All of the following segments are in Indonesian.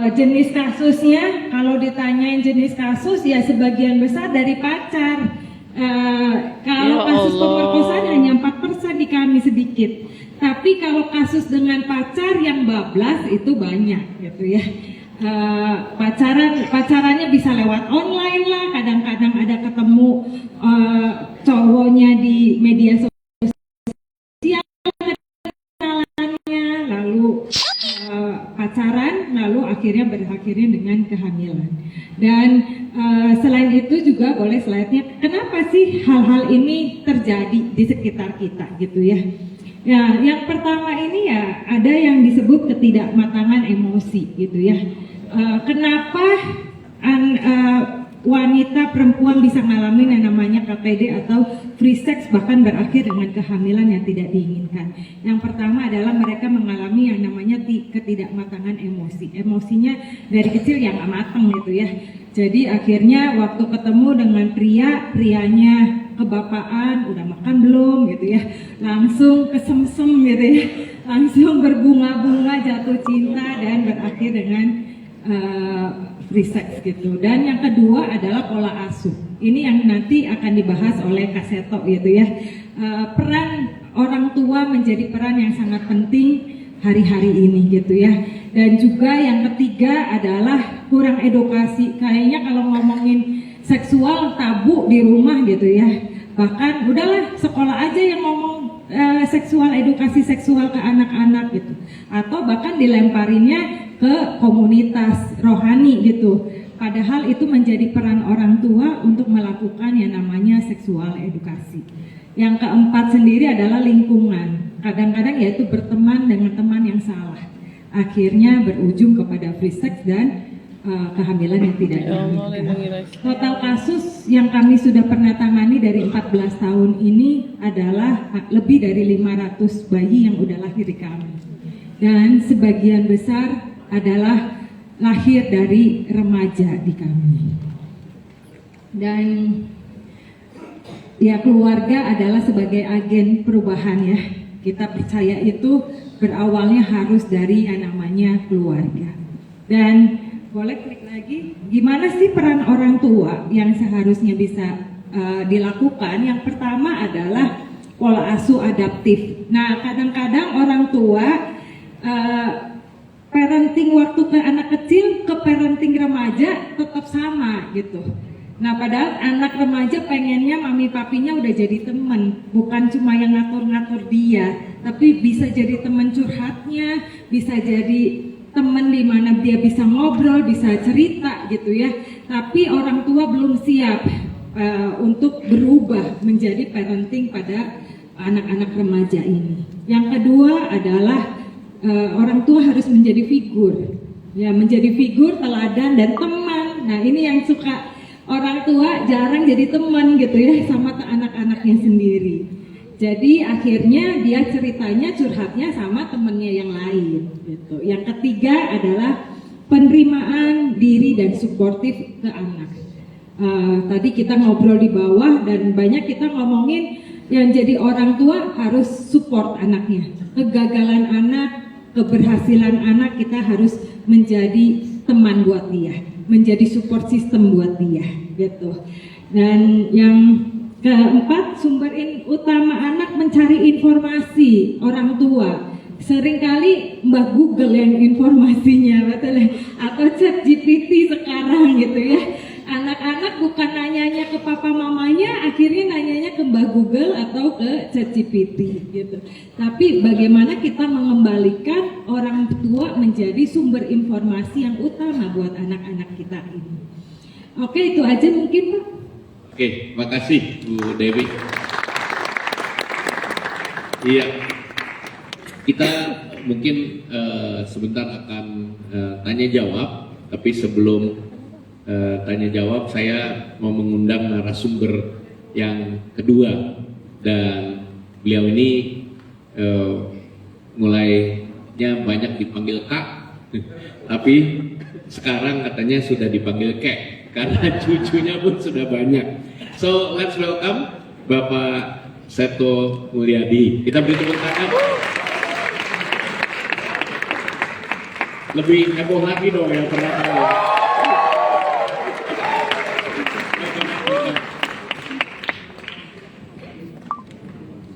Jenis kasusnya, kalau ditanyain jenis kasus ya sebagian besar dari pacar. Kalau kasus pemerkosaan hanya 4% di kami sedikit. Tapi kalau kasus dengan pacar yang bablas itu banyak gitu ya. Pacarannya bisa lewat online lah, kadang-kadang ada ketemu cowoknya di media sosial, lalu pacaran, lalu akhirnya berakhirnya dengan kehamilan. Dan selain itu juga boleh slide-nya, kenapa sih hal-hal ini terjadi di sekitar kita gitu ya. Ya, yang pertama ini ya ada yang disebut ketidakmatangan emosi gitu ya. Kenapa wanita perempuan bisa ngalamin yang namanya KPD atau free sex bahkan berakhir dengan kehamilan yang tidak diinginkan. Yang pertama adalah mereka mengalami yang namanya ketidakmatangan emosi. Emosinya dari kecil yang nggak matang gitu ya. Jadi akhirnya waktu ketemu dengan prianya kebapaan, udah makan belum gitu ya, langsung kesemsem gitu ya, langsung berbunga-bunga, jatuh cinta dan berakhir dengan free sex gitu. Dan yang kedua adalah pola asuh. Ini yang nanti akan dibahas oleh Kak Seto gitu ya. Peran orang tua menjadi peran yang sangat penting hari-hari ini gitu ya. Dan juga yang ketiga adalah kurang edukasi. Kayaknya kalau ngomongin seksual tabu di rumah gitu ya. Bahkan udahlah sekolah aja yang ngomong seksual, edukasi seksual ke anak-anak gitu. Atau bahkan dilemparinnya ke komunitas rohani gitu. Padahal itu menjadi peran orang tua untuk melakukan yang namanya seksual edukasi. Yang keempat sendiri adalah lingkungan. Kadang-kadang yaitu berteman dengan teman yang salah. Akhirnya berujung kepada free sex dan kehamilan yang tidak diinginkan. Total kasus yang kami sudah pernah tangani dari 14 tahun ini adalah lebih dari 500 bayi yang udah lahir di kami. Dan sebagian besar adalah lahir dari remaja di kami. Dan ya keluarga adalah sebagai agen perubahan ya. Kita percaya itu berawalnya harus dari yang namanya keluarga. Dan boleh klik lagi, gimana sih peran orang tua yang seharusnya bisa dilakukan? Yang pertama adalah pola asuh adaptif. Nah kadang-kadang orang tua parenting waktu ke anak kecil ke parenting remaja tetap sama gitu. Nah padahal anak remaja pengennya mami papinya udah jadi teman, bukan cuma yang ngatur-ngatur dia, tapi bisa jadi teman curhatnya, bisa jadi teman di mana dia bisa ngobrol, bisa cerita gitu ya. Tapi orang tua belum siap untuk berubah menjadi parenting pada anak-anak remaja ini. Yang kedua adalah orang tua harus menjadi figur, ya menjadi figur teladan dan teman. Nah ini yang suka orang tua jarang jadi teman gitu ya sama anak-anaknya sendiri. Jadi akhirnya dia ceritanya curhatnya sama temennya yang lain gitu. Yang ketiga adalah penerimaan diri dan suportif ke anak. Tadi kita ngobrol di bawah dan banyak kita ngomongin yang jadi orang tua harus support anaknya. Kegagalan anak, keberhasilan anak kita harus menjadi teman buat dia, menjadi support system buat dia gitu. Dan yang keempat, sumber utama anak mencari informasi orang tua. Seringkali Mbak Google yang informasinya, betul ya? Atau chat GPT sekarang gitu ya. Anak-anak bukan nanyanya ke papa mamanya, akhirnya nanyanya ke Mbak Google atau ke chat GPT gitu. Tapi bagaimana kita mengembalikan orang tua menjadi sumber informasi yang utama buat anak-anak kita ini. Oke, itu aja mungkin Pak. Oke, makasih Bu Dewi. Iya, kita mungkin sebentar akan tanya jawab, tapi sebelum tanya jawab saya mau mengundang narasumber yang kedua, dan beliau ini mulainya banyak dipanggil Kak, tapi sekarang katanya sudah dipanggil Kek karena cucunya pun sudah banyak. So let's welcome Bapak Seto Mulyadi. Kita beri tepuk tangan. Lebih heboh lagi dong yang pertama.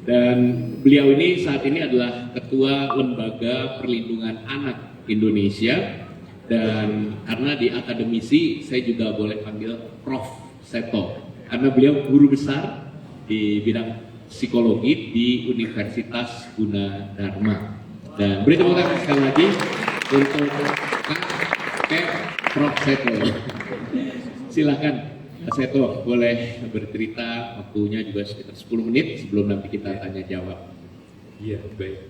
Dan beliau ini saat ini adalah Ketua Lembaga Perlindungan Anak Indonesia. Dan karena di akademisi, saya juga boleh panggil Prof. Seto. Karena beliau guru besar di bidang psikologi di Universitas Gunadarma. Dan beri tepuk tangan sekali lagi untuk Prof. Seto. Silakan Pak Seto, boleh bercerita, waktunya juga sekitar 10 menit sebelum nanti kita tanya jawab. Iya, baik.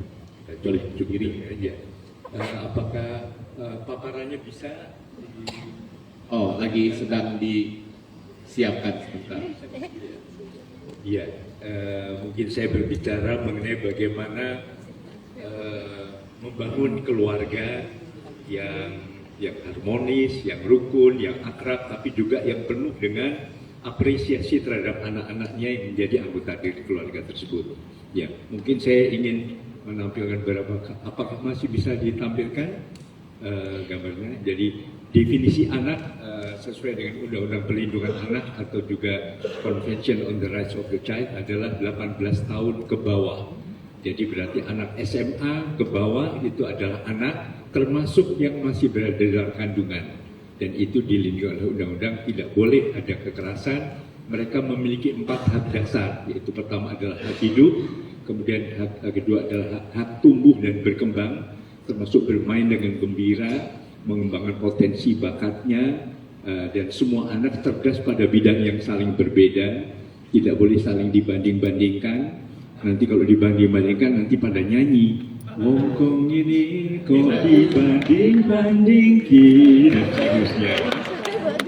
Boleh cukiri. Ya. Apakah paparannya bisa? Oh, lagi sedang disiapkan sebentar. Iya, mungkin saya berbicara mengenai bagaimana membangun keluarga yang harmonis, yang rukun, yang akrab, tapi juga yang penuh dengan apresiasi terhadap anak-anaknya yang menjadi anggota dari keluarga tersebut. Ya, mungkin saya ingin menampilkan beberapa, apakah masih bisa ditampilkan gambarnya? Jadi definisi anak sesuai dengan Undang-Undang Perlindungan Anak atau juga Convention on the Rights of the Child adalah 18 tahun ke bawah. Jadi berarti anak SMA ke bawah itu adalah anak, termasuk yang masih berada dalam kandungan. Dan itu dilindungi oleh undang-undang, tidak boleh ada kekerasan. Mereka memiliki 4 hak dasar, yaitu pertama adalah hak hidup, kemudian hak kedua adalah hak tumbuh dan berkembang, termasuk bermain dengan gembira, mengembangkan potensi bakatnya, dan semua anak cerdas pada bidang yang saling berbeda, tidak boleh saling dibanding-bandingkan. Nanti kalau dibanding-bandingkan nanti pada nyanyi Wongkong ini kok dibanding-bandingkin dan seterusnya.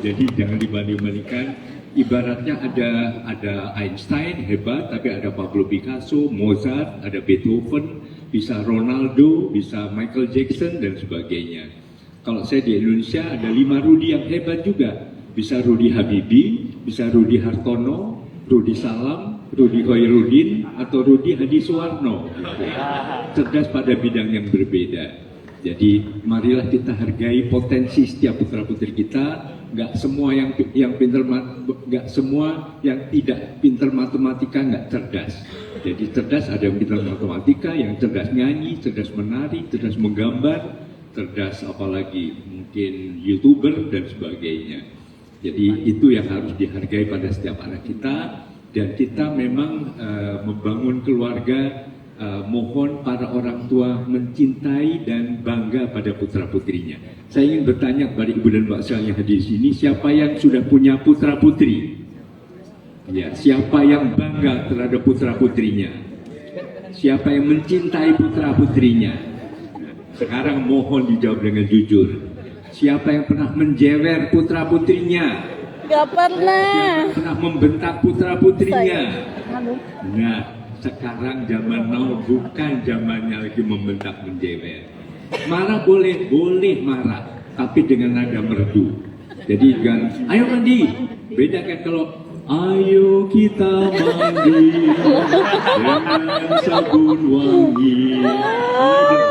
Jadi jangan dibanding-bandingkan. Ibaratnya ada Einstein hebat, tapi ada Pablo Picasso, Mozart, ada Beethoven, bisa Ronaldo, bisa Michael Jackson dan sebagainya. Kalau saya di Indonesia ada 5 Rudi yang hebat juga. Bisa Rudi Habibie, bisa Rudi Hartono, Rudi Salam, Rudi Khairuddin, atau Rudi Hadi Suwarno. Gitu. Cerdas pada bidang yang berbeda. Jadi marilah kita hargai potensi setiap putra putri kita. Nggak semua yang pintar, nggak semua yang tidak pintar matematika nggak cerdas. Jadi cerdas ada yang pintar matematika, yang cerdas nyanyi, cerdas menari, cerdas menggambar, cerdas apalagi mungkin YouTuber dan sebagainya. Jadi itu yang harus dihargai pada setiap anak kita. Dan kita memang membangun keluarga, mohon para orang tua mencintai dan bangga pada putra-putrinya. Saya ingin bertanya kepada ibu dan mbak sekalian yang hadir di sini, siapa yang sudah punya putra-putri? Ya, siapa yang bangga terhadap putra-putrinya? Siapa yang mencintai putra-putrinya? Sekarang mohon dijawab dengan jujur. Siapa yang pernah menjewer putra-putrinya? Gak pernah. Siapa pernah membentak putra-putrinya? Nah, sekarang zaman now bukan zamannya lagi membentak menjewer. Marah boleh marah, tapi dengan nada merdu. Jadi kan, ayo mandi. Beda kan kalau ayo kita mandi dengan sabun wangi.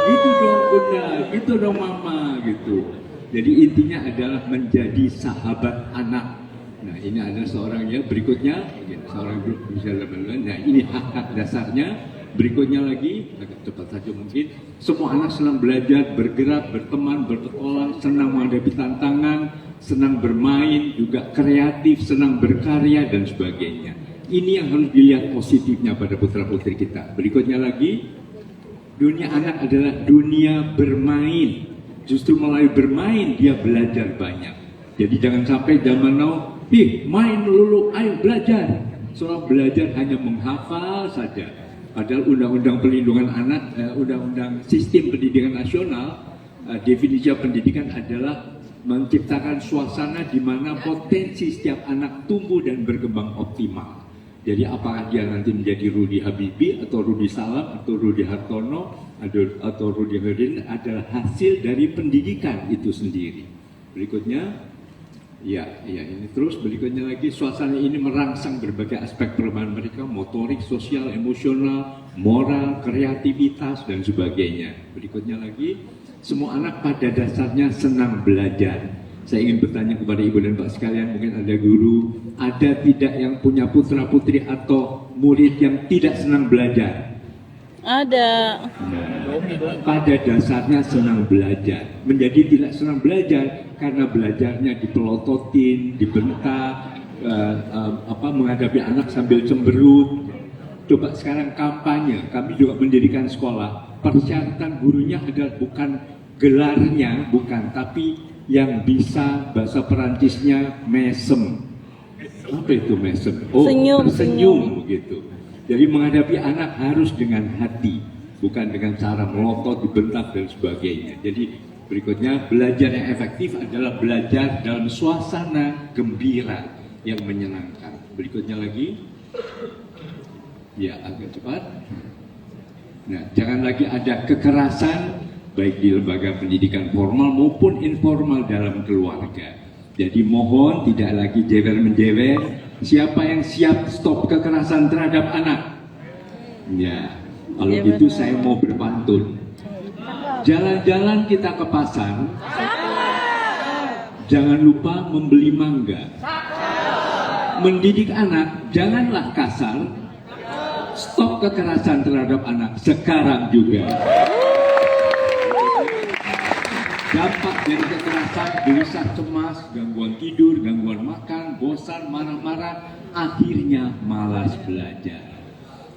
Gitu dong bunda, gitu dong mama, gitu. Jadi intinya adalah menjadi sahabat anak. Nah ini ada seorang ya, berikutnya seorang bisa lebih. Nah ini hak-hak dasarnya. Berikutnya lagi agak cepat saja mungkin. Semua anak senang belajar, bergerak, berteman, berpetualang, senang menghadapi tantangan, senang bermain, juga kreatif, senang berkarya dan sebagainya. Ini yang harus dilihat positifnya pada putra-putri kita. Berikutnya lagi, dunia anak adalah dunia bermain. Justru melalui bermain dia belajar banyak. Jadi jangan sampai zaman now, main lulu, ayo belajar. Soal belajar hanya menghafal saja. Padahal Undang-Undang Perlindungan Anak, Undang-Undang Sistem Pendidikan Nasional, definisi pendidikan adalah menciptakan suasana di mana potensi setiap anak tumbuh dan berkembang optimal. Jadi apakah dia nanti menjadi Rudi Habibie atau Rudi Salam atau Rudi Hartono atau Rudi Khairuddin adalah hasil dari pendidikan itu sendiri. Berikutnya. Ya, ini terus berikutnya lagi, suasana ini merangsang berbagai aspek perkembangan mereka, motorik, sosial, emosional, moral, kreativitas dan sebagainya. Berikutnya lagi, Semua anak pada dasarnya senang belajar. Saya ingin bertanya kepada ibu dan bapak sekalian, mungkin ada guru, ada tidak yang punya putra putri atau murid yang tidak senang belajar? Ada. Nah, pada dasarnya senang belajar. Menjadi tidak senang belajar karena belajarnya dipelototin, dibentak, menghadapi anak sambil cemberut. Coba sekarang kampanye, kami juga mendirikan sekolah. Persyaratan gurunya adalah bukan gelarnya, bukan, tapi yang bisa bahasa Perancisnya mesem. Apa itu mesem? Oh, Senyum, tersenyum gitu. Jadi menghadapi anak harus dengan hati, bukan dengan cara melotot, dibentak dan sebagainya. Jadi berikutnya, belajar yang efektif adalah belajar dalam suasana gembira yang menyenangkan. Berikutnya lagi, ya agak cepat. Nah, jangan lagi ada kekerasan baik di lembaga pendidikan formal maupun informal dalam keluarga. Jadi mohon tidak lagi jewer-menjewer. Siapa yang siap stop kekerasan terhadap anak? Ya, kalau gitu saya mau berpantun. Jalan-jalan kita ke pasar, jangan lupa membeli mangga. Mendidik anak, janganlah kasar. Stop kekerasan terhadap anak sekarang juga. Dampak dari kekerasan, gelisah, cemas, gangguan tidur, gangguan makan, bosan, marah-marah, akhirnya malas belajar.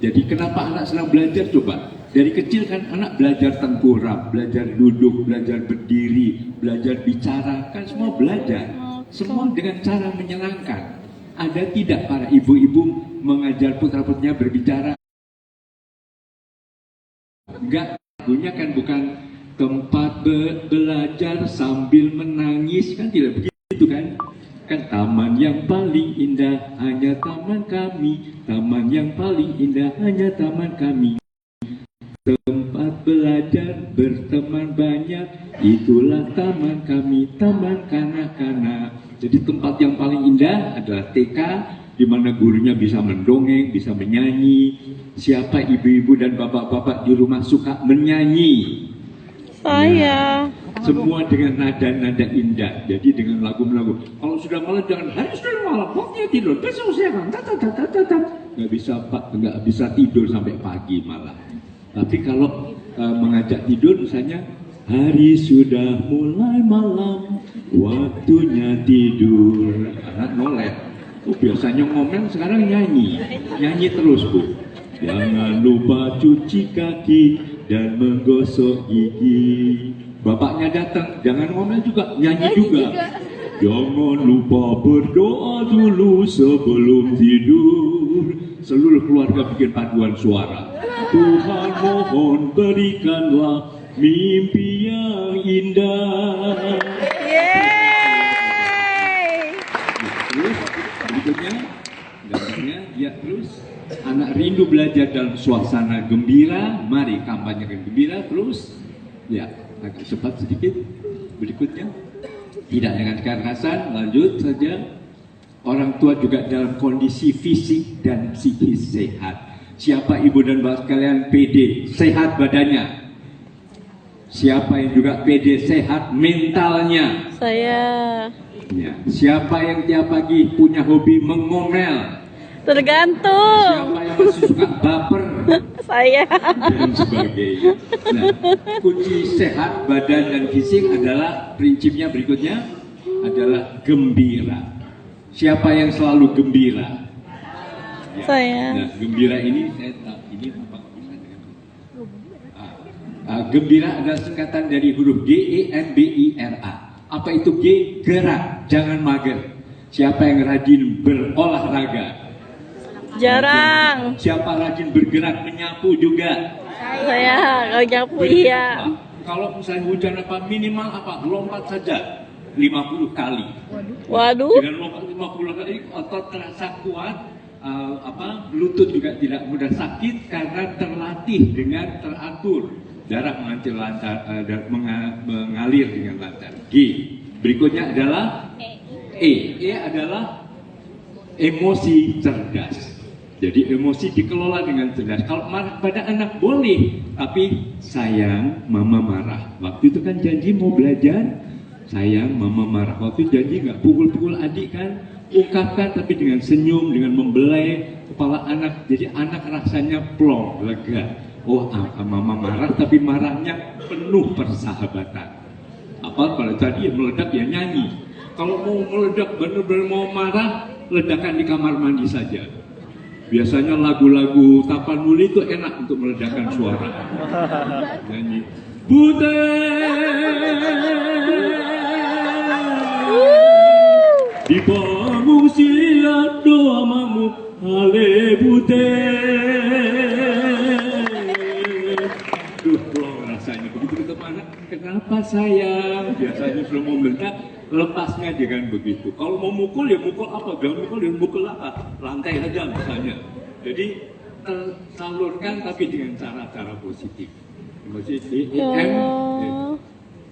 Jadi kenapa anak senang belajar? Coba, dari kecil kan anak belajar tengkurap, belajar duduk, belajar berdiri, belajar bicara, kan semua belajar. Semua dengan cara menyenangkan. Ada tidak para ibu-ibu mengajar putra-putrinya berbicara? Enggak, lagunya kan bukan tempat belajar sambil menangis, kan tidak begitu kan? Kan taman yang paling indah hanya taman kami, taman yang paling indah hanya taman kami. Tempat belajar berteman banyak, itulah taman kami, taman kanak-kanak. Jadi tempat yang paling indah adalah TK, di mana gurunya bisa mendongeng, bisa menyanyi. Siapa ibu-ibu dan bapak-bapak di rumah suka menyanyi? Saya. Semua dengan nada-nada indah. Jadi dengan lagu-lagu. Kalau sudah malam jangan, hari sudah malam, waktunya tidur. Besok saya akan nggak bisa pak, nggak bisa tidur sampai pagi malah. Tapi kalau mengajak tidur misalnya, hari sudah mulai malam, waktunya tidur. Anak noleh. Oh, biasanya ngomel, sekarang nyanyi terus bu. Jangan lupa cuci kaki dan menggosok gigi. Bapaknya datang, jangan ngomel juga, nyanyi juga. Jangan lupa berdoa dulu sebelum tidur. Seluruh keluarga bikin paduan suara. Tuhan mohon berikanlah mimpi yang indah. Yeay. Terus berikutnya, gambarnya ya terus. Anak rindu belajar dalam suasana gembira, mari kampanyekan gembira terus. Ya, agak cepat sedikit. Berikutnya, tidak dengan kekerasan, lanjut saja. Orang tua juga dalam kondisi fisik dan psikis sehat. Siapa ibu dan bapak sekalian PD, sehat badannya? Siapa yang juga PD, sehat mentalnya? Saya. Ya. Siapa yang tiap pagi punya hobi mengomel? Tergantung. Siapa yang masih suka baper? Saya. Dan sebagainya. Nah, kunci sehat badan dan fisik adalah prinsipnya berikutnya adalah gembira. Siapa yang selalu gembira? Ya. Saya. Nah, gembira ini saya tahu ini apa bisa dengan gembira adalah singkatan dari huruf GEMBIRA. Apa itu G? Gerak, jangan mager. Siapa yang rajin berolahraga? Jarang. Siapa rajin bergerak menyapu juga? Saya. Kalau nyapu iya. Kalau misalnya hujan apa minimal apa? Lompat saja 50 kali. Waduh. Dengan lompat 50 kali otot terasa kuat, lutut juga tidak mudah sakit karena terlatih dengan teratur. Darah mengalir lancar, mengalir dengan lancar. G. Berikutnya adalah E. E adalah emosi cerdas. Jadi emosi dikelola dengan cerdas. Kalau marah pada anak boleh, tapi sayang, mama marah. Waktu itu kan janji mau belajar, sayang, mama marah. Waktu itu janji nggak pukul-pukul adik kan, ungkapkan tapi dengan senyum, dengan membelai kepala anak. Jadi anak rasanya plong, lega. Oh, mama marah, tapi marahnya penuh persahabatan. Apa kalau tadi meledak ya nyanyi. Kalau mau meledak benar-benar mau marah, ledakan di kamar mandi saja. Biasanya lagu-lagu Tapanuli itu enak untuk meledakkan suara. Nyanyi. Bute di pengungsian doamamu ale bute. Duh, rasanya begitu ketemu anak. Kenapa sayang? Biasanya sudah mau meledak, lepasnya dengan begitu. Kalau mau mukul ya mukul apa? Jangan mukul ya mukul apa? Lantai aja misalnya. Jadi salurkan tapi dengan cara-cara positif. Emosi GEM,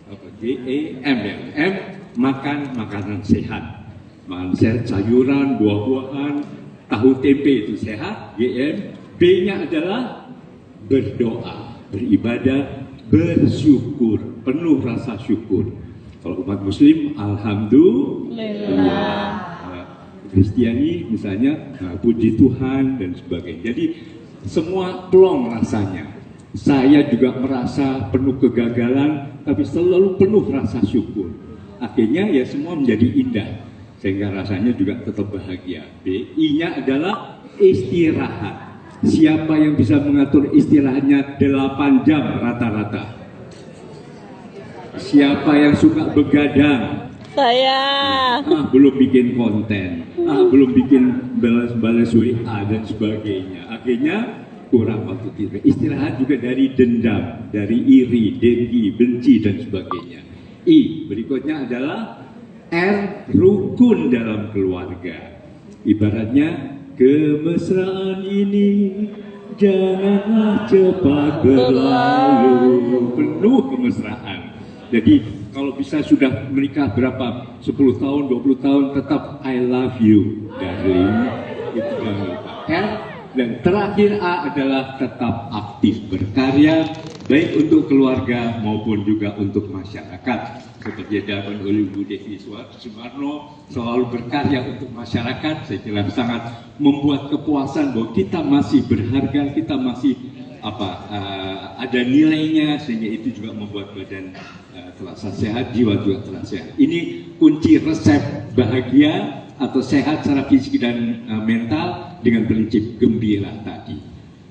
apa GEM ya? M makan makanan sehat, makan sehat, sayuran, buah-buahan, tahu tempe itu sehat. GM B-nya adalah berdoa, beribadah, bersyukur, penuh rasa syukur. Kalau umat Muslim, alhamdulillah. Kristiani misalnya, puji Tuhan dan sebagainya. Jadi semua plong rasanya. Saya juga merasa penuh kegagalan, tapi selalu penuh rasa syukur. Akhirnya ya semua menjadi indah, sehingga rasanya juga tetap bahagia. I-nya adalah istirahat. Siapa yang bisa mengatur istirahatnya 8 jam rata-rata? Siapa yang suka begadang? Saya. Belum bikin konten, belum bikin balas WA dan sebagainya. Akhirnya kurang waktu tidur. Istirahat juga dari dendam, dari iri, dengki, benci dan sebagainya. I berikutnya adalah R, rukun dalam keluarga. Ibaratnya kemesraan ini janganlah cepat berlalu. Penuh kemesraan. Jadi kalau bisa sudah menikah berapa, 10 tahun, 20 tahun, tetap I love you, darling. Itu jangan lupa. R, dan terakhir A adalah tetap aktif berkarya, baik untuk keluarga maupun juga untuk masyarakat. Seperti dilakukan oleh Bu Devi Sumarno, selalu berkarya untuk masyarakat. Saya kira sangat membuat kepuasan bahwa kita masih berharga, kita masih ada nilainya, sehingga itu juga membuat badan terasa sehat, jiwa juga terasa sehat. Ini kunci resep bahagia atau sehat secara fisik dan mental dengan prinsip gembira tadi.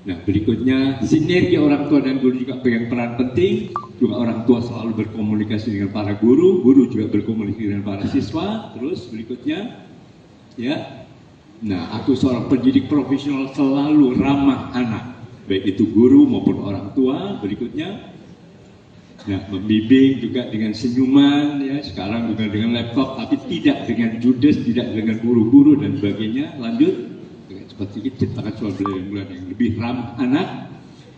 Nah, berikutnya sinergi orang tua dan guru juga pegang peran penting. Juga orang tua selalu berkomunikasi dengan para guru, guru juga berkomunikasi dengan para siswa. Terus berikutnya, ya. Nah, aku seorang pendidik profesional selalu ramah anak, baik itu guru maupun orang tua. Berikutnya, nah, membimbing juga dengan senyuman, ya. Sekarang juga dengan laptop, tapi tidak dengan judes, tidak dengan buru-buru dan sebagainya. Lanjut. Seperti ciptakan suatu bulan yang lebih ramah anak.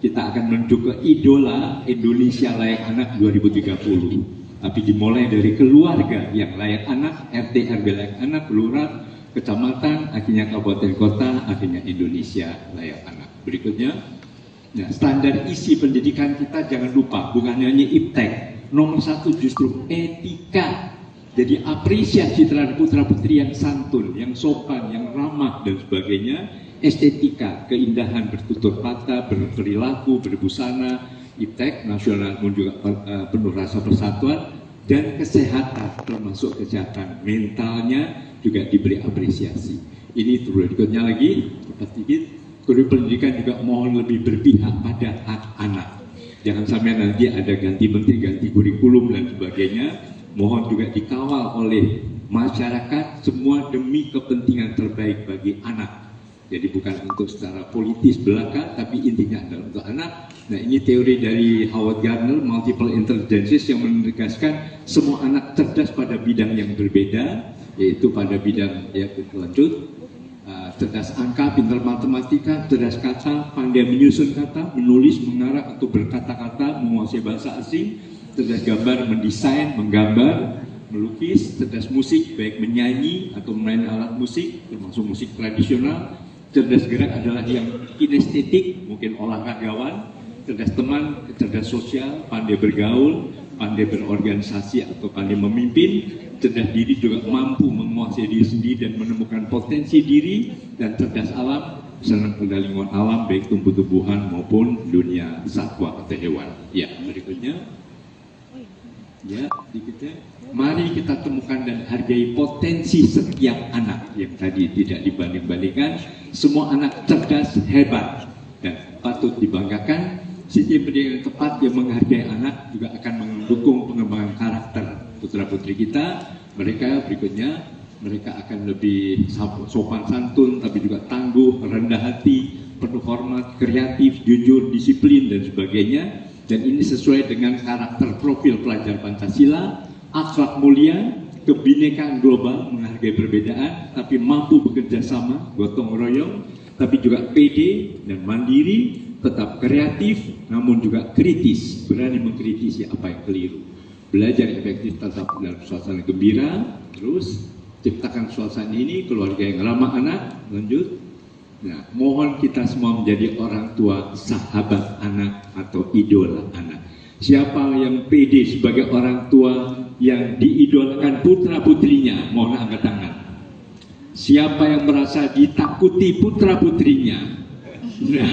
Kita akan menuju ke idola Indonesia Layak Anak 2030. Tapi dimulai dari keluarga yang layak anak, RT RW layak anak, lurah, kecamatan, akhirnya kabupaten kota, akhirnya Indonesia Layak Anak. Berikutnya, nah, standar isi pendidikan kita jangan lupa, bukan hanya iptek. Nomor 1 justru etika. Jadi apresiasi terhadap putra-putri yang santun, yang sopan, yang ramah dan sebagainya. Estetika, keindahan bertutur kata, berperilaku, berbusana, iptek nasional pun juga penuh rasa persatuan, dan kesehatan, termasuk kesehatan mentalnya juga diberi apresiasi. Ini berikutnya lagi, sedikit, guru pendidikan juga mohon lebih berpihak pada hak anak. Jangan sampai nanti ada ganti menteri, ganti kurikulum dan sebagainya. Mohon juga dikawal oleh masyarakat, semua demi kepentingan terbaik bagi anak. Jadi bukan untuk secara politis belaka, tapi intinya adalah untuk anak. Nah, ini teori dari Howard Gardner, Multiple Intelligences, yang menegaskan semua anak cerdas pada bidang yang berbeda, yaitu pada bidang, ya, lanjut, cerdas angka, pintar matematika, cerdas kata, pandai menyusun kata, menulis, mengarang atau berkata-kata, menguasai bahasa asing, cerdas gambar, mendesain, menggambar, melukis, cerdas musik, baik menyanyi atau memain alat musik, termasuk musik tradisional, Cerdas gerak adalah yang kinestetik, mungkin olahragawan. Cerdas teman, cerdas sosial, pandai bergaul, pandai berorganisasi atau pandai memimpin. Cerdas diri juga mampu menguasai diri sendiri dan menemukan potensi diri. Dan cerdas alam, senang pada lingkungan alam, baik tumbuh-tumbuhan maupun dunia satwa atau hewan. Ya, berikutnya. Ya, berikutnya. Mari kita temukan dan hargai potensi setiap anak yang tadi tidak dibanding-bandingkan. Semua anak cerdas, hebat, dan patut dibanggakan. Sistem pendidikan yang tepat yang menghargai anak juga akan mendukung pengembangan karakter putra-putri kita. Mereka berikutnya, mereka akan lebih sopan santun, tapi juga tangguh, rendah hati, penuh hormat, kreatif, jujur, disiplin, dan sebagainya. Dan ini sesuai dengan karakter profil pelajar Pancasila, akhlak mulia, kebinekaan global, menghargai perbedaan, tapi mampu bekerja sama, gotong royong, tapi juga pede dan mandiri, tetap kreatif, namun juga kritis, berani mengkritisi apa yang keliru. Belajar efektif tetap dalam suasana gembira, terus ciptakan suasana ini, keluarga yang ramah anak, lanjut. Nah, mohon kita semua menjadi orang tua sahabat anak atau idola anak. Siapa yang pede sebagai orang tua yang diidolakan putra-putrinya, mohon angkat tangan. Siapa yang merasa ditakuti putra-putrinya? Nah,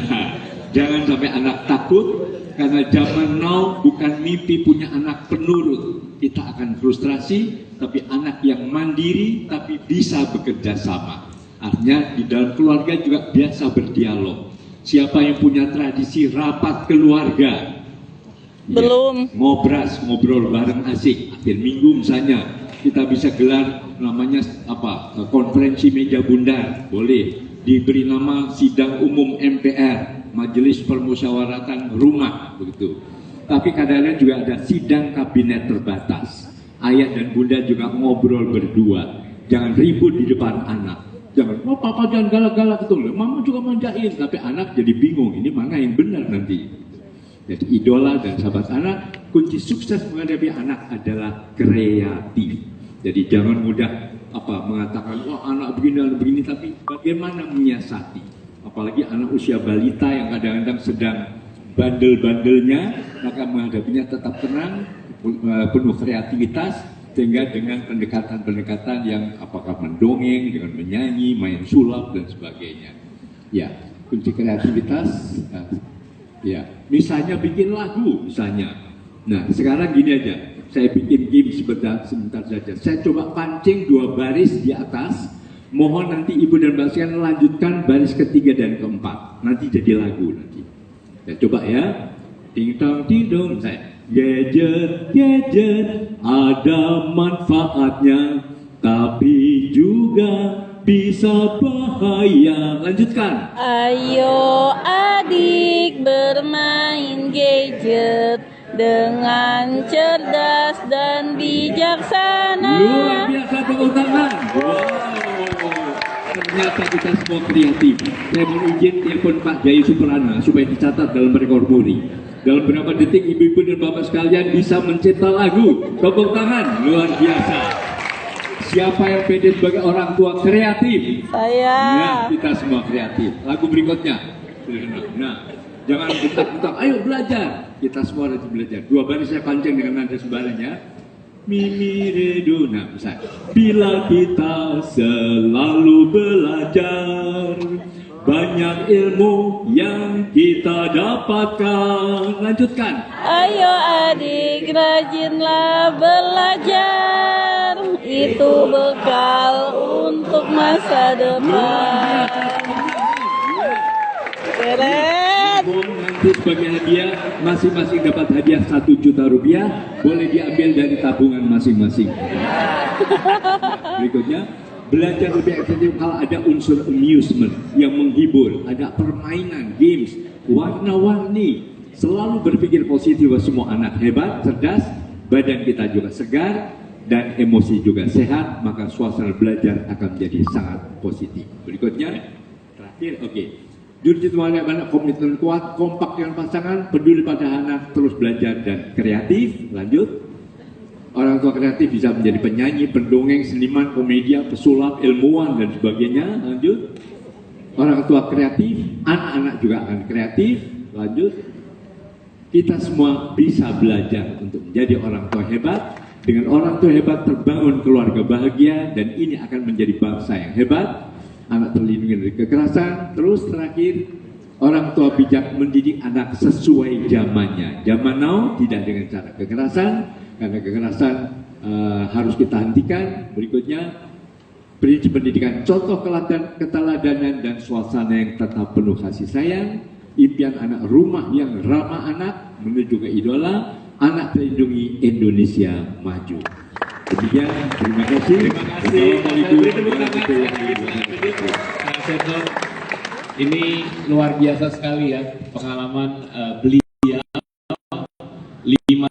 jangan sampai anak takut, karena zaman now bukan mimpi punya anak penurut. Kita akan frustrasi, tapi anak yang mandiri tapi bisa bekerja sama. Artinya di dalam keluarga juga biasa berdialog. Siapa yang punya tradisi rapat keluarga? Belum. Ya, ngobras, ngobrol bareng asik. Akhir minggu misalnya kita bisa gelar namanya apa? Konferensi meja bundar, boleh. Diberi nama sidang umum MPR, Majelis Permusyawaratan Rumah, begitu. Tapi kadang-kadang juga ada sidang kabinet terbatas. Ayah dan bunda juga ngobrol berdua. Jangan ribut di depan anak. Jangan, oh papa jangan galak-galak itu. Mama juga manjain, tapi anak jadi bingung. Ini mana yang benar nanti? Jadi idola dan sahabat anak, kunci sukses menghadapi anak adalah kreatif. Jadi jangan mudah mengatakan, wah anak begini, tapi bagaimana menyiasati? Apalagi anak usia balita yang kadang-kadang sedang bandel-bandelnya, maka menghadapinya tetap tenang, penuh kreativitas, sehingga dengan pendekatan-pendekatan yang apakah mendongeng, dengan menyanyi, main sulap, dan sebagainya. Ya, kunci kreativitas, ya, misalnya bikin lagu, misalnya. Nah, sekarang gini aja, saya bikin game sebentar saja. Saya coba pancing 2 baris di atas, mohon nanti ibu dan mbak sekalian lanjutkan baris ketiga dan keempat. Nanti jadi lagu nanti. Ya, coba ya. Ting tong ting dong, saya. Gadget ada manfaatnya, tapi juga bisa bahaya. Lanjutkan. Ayo adik bermain gadget dengan cerdas dan bijaksana. Luar biasa, tepuk tangan. Wow, ternyata kita semua kreatif. Saya mau izin telepon Pak Jayu Suprana supaya dicatat dalam rekor muri. Dalam berapa detik ibu-ibu dan bapak sekalian bisa mencipta lagu. Tepuk tangan, luar biasa. Siapa yang pede sebagai orang tua kreatif? Saya. Nah, kita semua kreatif. Lagu berikutnya. Nah, jangan bentak-bentak. Ayo belajar. Kita semua harus belajar. 2 baris saya pancing dengan nada sembarang ya. Mimi redo. Nah, misalnya. Bila kita selalu belajar, banyak ilmu yang kita dapatkan. Lanjutkan. Ayo adik rajinlah belajar, itu bekal untuk masa depan. Keren. Nanti sebagai hadiah, masing-masing dapat hadiah 1 juta rupiah, boleh diambil dari tabungan masing-masing. Berikutnya, belajar lebih efektif kalau ada unsur amusement yang menghibur, ada permainan, games, warna-warni. Selalu berpikir positif bahwa semua anak hebat, cerdas, badan kita juga segar, dan emosi juga sehat, maka suasana belajar akan menjadi sangat positif. Berikutnya, terakhir, oke. Jujur anak komitmen kuat, kompak dengan pasangan, peduli pada anak, terus belajar dan kreatif. Lanjut. Orang tua kreatif bisa menjadi penyanyi, pendongeng, seniman, komedian, pesulap, ilmuwan, dan sebagainya. Lanjut. orang tua kreatif, anak-anak juga akan kreatif. Lanjut, kita semua bisa belajar untuk menjadi orang tua hebat. Dengan orang tua hebat terbangun keluarga bahagia, dan ini akan menjadi bangsa yang hebat. Anak terlindungi dari kekerasan. Terus terakhir, orang tua bijak mendidik anak sesuai zamannya. Zaman now tidak dengan cara kekerasan, karena kekerasan harus kita hentikan. Berikutnya, prinsip pendidikan, contoh keteladanan dan suasana yang tetap penuh kasih sayang. Impian anak, rumah yang ramah anak menuju ke idola. Anak terlindungi, Indonesia maju. Demikian, terima kasih. Assalamualaikum warahmatullahi wabarakatuh. Ini luar biasa sekali ya pengalaman beliau 5